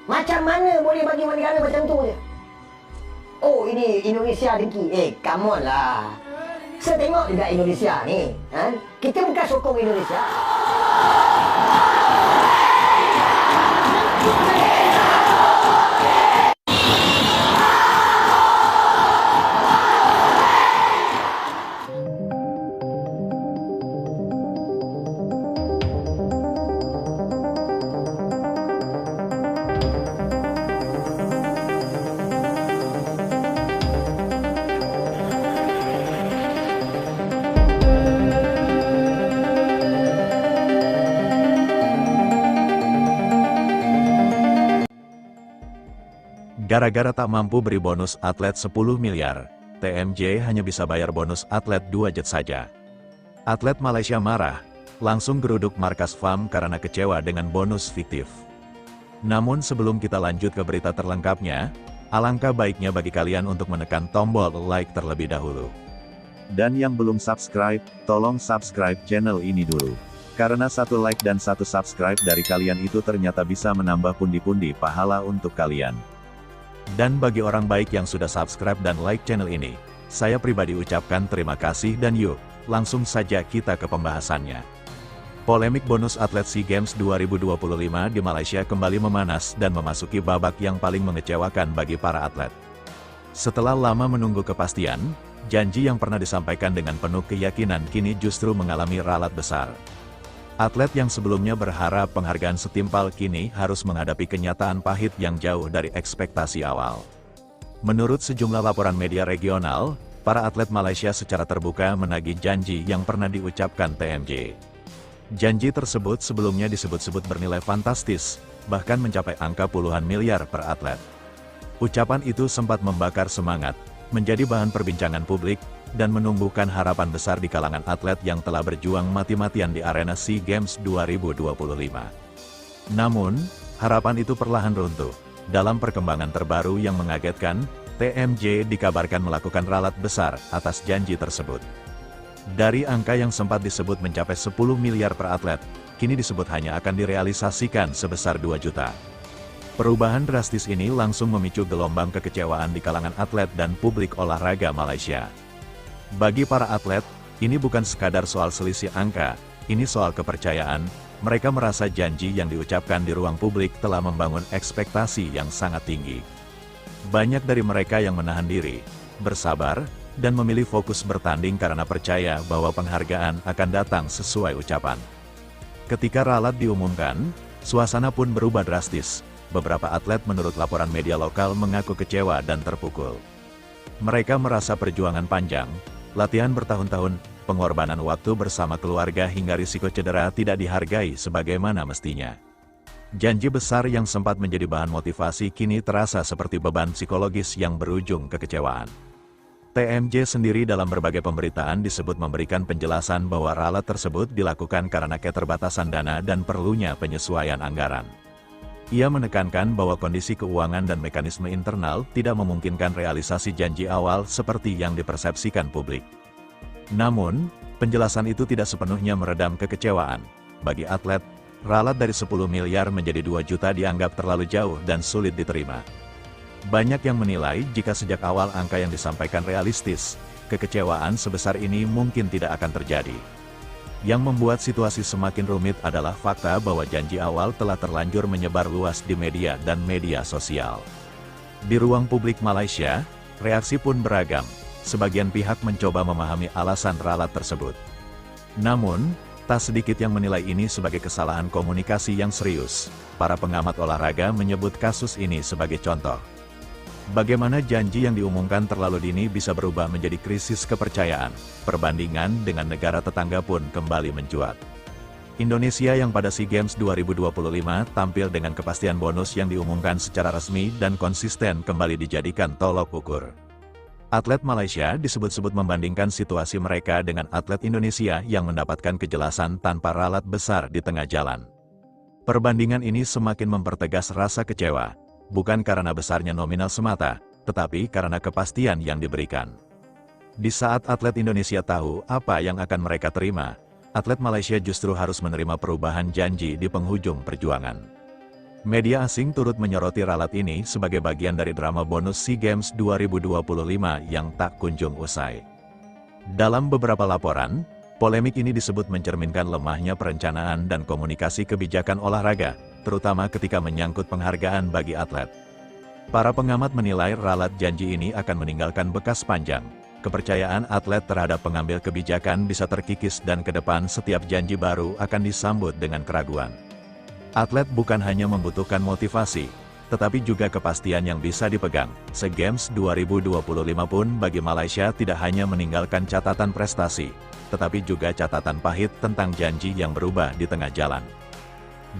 Macam mana boleh bagi negara macam tu je? Oh, ini Indonesia dengki. Come on lah. Saya tengok juga Indonesia ni. Kita bukan sokong Indonesia. Gara-gara tak mampu beri bonus atlet 10 miliar, TMJ hanya bisa bayar bonus atlet 2 jet saja. Atlet Malaysia marah, langsung geruduk markas FAM karena kecewa dengan bonus fiktif. Namun sebelum kita lanjut ke berita terlengkapnya, alangkah baiknya bagi kalian untuk menekan tombol like terlebih dahulu. Dan yang belum subscribe, tolong subscribe channel ini dulu. Karena satu like dan satu subscribe dari kalian itu ternyata bisa menambah pundi-pundi pahala untuk kalian. Dan bagi orang baik yang sudah subscribe dan like channel ini, saya pribadi ucapkan terima kasih dan yuk, langsung saja kita ke pembahasannya. Polemik bonus atlet SEA Games 2025 di Malaysia kembali memanas dan memasuki babak yang paling mengecewakan bagi para atlet. Setelah lama menunggu kepastian, janji yang pernah disampaikan dengan penuh keyakinan kini justru mengalami ralat besar. Atlet yang sebelumnya berharap penghargaan setimpal kini harus menghadapi kenyataan pahit yang jauh dari ekspektasi awal. Menurut sejumlah laporan media regional, para atlet Malaysia secara terbuka menagih janji yang pernah diucapkan TMJ. Janji tersebut sebelumnya disebut-sebut bernilai fantastis, bahkan mencapai angka puluhan miliar per atlet. Ucapan itu sempat membakar semangat, menjadi bahan perbincangan publik, dan menumbuhkan harapan besar di kalangan atlet yang telah berjuang mati-matian di arena SEA Games 2025. Namun, harapan itu perlahan runtuh. Dalam perkembangan terbaru yang mengagetkan, TMJ dikabarkan melakukan ralat besar atas janji tersebut. Dari angka yang sempat disebut mencapai 10 miliar per atlet, kini disebut hanya akan direalisasikan sebesar 2 juta. Perubahan drastis ini langsung memicu gelombang kekecewaan di kalangan atlet dan publik olahraga Malaysia. Bagi para atlet, ini bukan sekadar soal selisih angka, ini soal kepercayaan. Mereka merasa janji yang diucapkan di ruang publik telah membangun ekspektasi yang sangat tinggi. Banyak dari mereka yang menahan diri, bersabar, dan memilih fokus bertanding karena percaya bahwa penghargaan akan datang sesuai ucapan. Ketika ralat diumumkan, suasana pun berubah drastis. Beberapa atlet menurut laporan media lokal mengaku kecewa dan terpukul. Mereka merasa perjuangan panjang, latihan bertahun-tahun, pengorbanan waktu bersama keluarga hingga risiko cedera tidak dihargai sebagaimana mestinya. Janji besar yang sempat menjadi bahan motivasi kini terasa seperti beban psikologis yang berujung kekecewaan. TMJ sendiri dalam berbagai pemberitaan disebut memberikan penjelasan bahwa ralat tersebut dilakukan karena keterbatasan dana dan perlunya penyesuaian anggaran. Ia menekankan bahwa kondisi keuangan dan mekanisme internal tidak memungkinkan realisasi janji awal seperti yang dipersepsikan publik. Namun, penjelasan itu tidak sepenuhnya meredam kekecewaan. Bagi atlet, ralat dari 10 miliar menjadi 2 juta dianggap terlalu jauh dan sulit diterima. Banyak yang menilai jika sejak awal angka yang disampaikan realistis, kekecewaan sebesar ini mungkin tidak akan terjadi. Yang membuat situasi semakin rumit adalah fakta bahwa janji awal telah terlanjur menyebar luas di media dan media sosial. Di ruang publik Malaysia, reaksi pun beragam. Sebagian pihak mencoba memahami alasan ralat tersebut. Namun, tak sedikit yang menilai ini sebagai kesalahan komunikasi yang serius. Para pengamat olahraga menyebut kasus ini sebagai contoh. Bagaimana janji yang diumumkan terlalu dini bisa berubah menjadi krisis kepercayaan. Perbandingan dengan negara tetangga pun kembali mencuat. Indonesia yang pada SEA Games 2025 tampil dengan kepastian bonus yang diumumkan secara resmi dan konsisten kembali dijadikan tolok ukur. Atlet Malaysia disebut-sebut membandingkan situasi mereka dengan atlet Indonesia yang mendapatkan kejelasan tanpa ralat besar di tengah jalan. Perbandingan ini semakin mempertegas rasa kecewa. Bukan karena besarnya nominal semata, tetapi karena kepastian yang diberikan. Di saat atlet Indonesia tahu apa yang akan mereka terima, atlet Malaysia justru harus menerima perubahan janji di penghujung perjuangan. Media asing turut menyoroti ralat ini sebagai bagian dari drama bonus SEA Games 2025 yang tak kunjung usai. Dalam beberapa laporan, polemik ini disebut mencerminkan lemahnya perencanaan dan komunikasi kebijakan olahraga, terutama ketika menyangkut penghargaan bagi atlet. Para pengamat menilai ralat janji ini akan meninggalkan bekas panjang. Kepercayaan atlet terhadap pengambil kebijakan bisa terkikis dan ke depan setiap janji baru akan disambut dengan keraguan. Atlet bukan hanya membutuhkan motivasi, tetapi juga kepastian yang bisa dipegang. SEA Games 2025 pun bagi Malaysia tidak hanya meninggalkan catatan prestasi, tetapi juga catatan pahit tentang janji yang berubah di tengah jalan.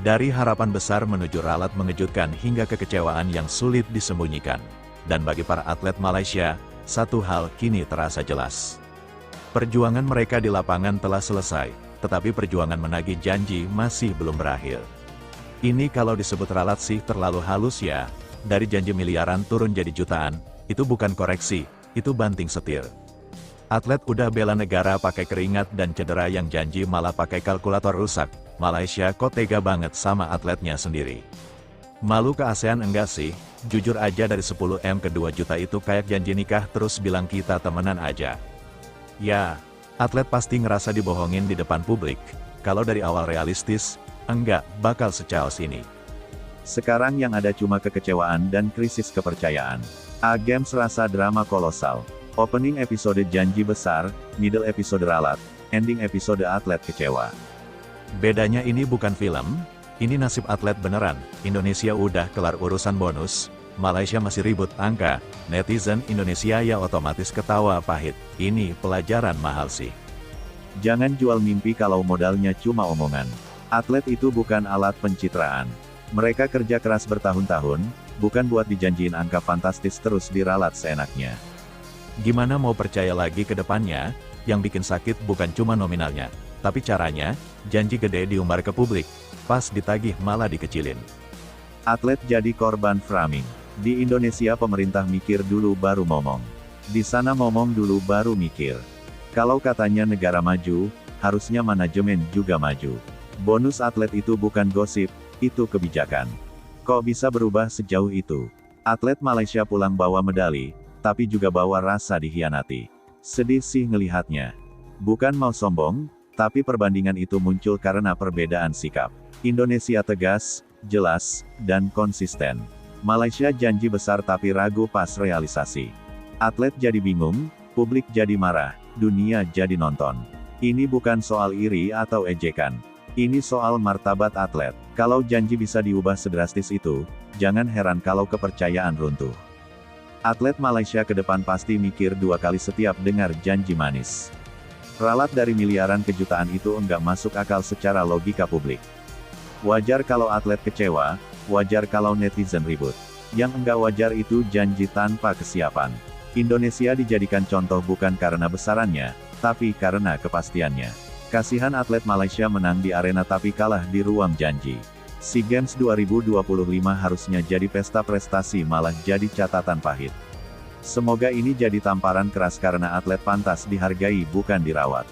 Dari harapan besar menuju ralat mengejutkan hingga kekecewaan yang sulit disembunyikan. Dan bagi para atlet Malaysia, satu hal kini terasa jelas. Perjuangan mereka di lapangan telah selesai, tetapi perjuangan menagih janji masih belum berakhir. Ini kalau disebut ralat sih terlalu halus ya, dari janji miliaran turun jadi jutaan, itu bukan koreksi, itu banting setir. Atlet udah bela negara pakai keringat dan cedera yang janji malah pakai kalkulator rusak, Malaysia kok tega banget sama atletnya sendiri. Malu ke ASEAN enggak sih? Jujur aja dari 10M ke 2 juta itu kayak janji nikah terus bilang kita temenan aja. Ya, atlet pasti ngerasa dibohongin di depan publik, kalau dari awal realistis, enggak bakal sechaos ini. Sekarang yang ada cuma kekecewaan dan krisis kepercayaan. SEA Games rasa drama kolosal. Opening episode janji besar, middle episode ralat, ending episode atlet kecewa. Bedanya ini bukan film, ini nasib atlet beneran. Indonesia udah kelar urusan bonus, Malaysia masih ribut angka, netizen Indonesia ya otomatis ketawa pahit. Ini pelajaran mahal sih. Jangan jual mimpi kalau modalnya cuma omongan. Atlet itu bukan alat pencitraan. Mereka kerja keras bertahun-tahun, bukan buat dijanjiin angka fantastis terus diralat seenaknya. Gimana mau percaya lagi ke depannya, yang bikin sakit bukan cuma nominalnya, tapi caranya, janji gede diumbar ke publik, pas ditagih malah dikecilin. Atlet jadi korban framing. Di Indonesia pemerintah mikir dulu baru ngomong. Di sana ngomong dulu baru mikir. Kalau katanya negara maju, harusnya manajemen juga maju. Bonus atlet itu bukan gosip, itu kebijakan. Kok bisa berubah sejauh itu? Atlet Malaysia pulang bawa medali, tapi juga bawa rasa dikhianati. Sedih sih ngelihatnya. Bukan mau sombong, tapi perbandingan itu muncul karena perbedaan sikap. Indonesia tegas, jelas, dan konsisten. Malaysia janji besar tapi ragu pas realisasi. Atlet jadi bingung, publik jadi marah, dunia jadi nonton. Ini bukan soal iri atau ejekan. Ini soal martabat atlet. Kalau janji bisa diubah sedrastis itu, jangan heran kalau kepercayaan runtuh. Atlet Malaysia ke depan pasti mikir 2 kali setiap dengar janji manis. Ralat dari miliaran ke jutaan itu enggak masuk akal secara logika publik. Wajar kalau atlet kecewa, wajar kalau netizen ribut. Yang enggak wajar itu janji tanpa kesiapan. Indonesia dijadikan contoh bukan karena besarannya, tapi karena kepastiannya. Kasihan atlet Malaysia menang di arena tapi kalah di ruang janji. SEA Games 2025 harusnya jadi pesta prestasi malah jadi catatan pahit. Semoga ini jadi tamparan keras karena atlet pantas dihargai bukan dirawat.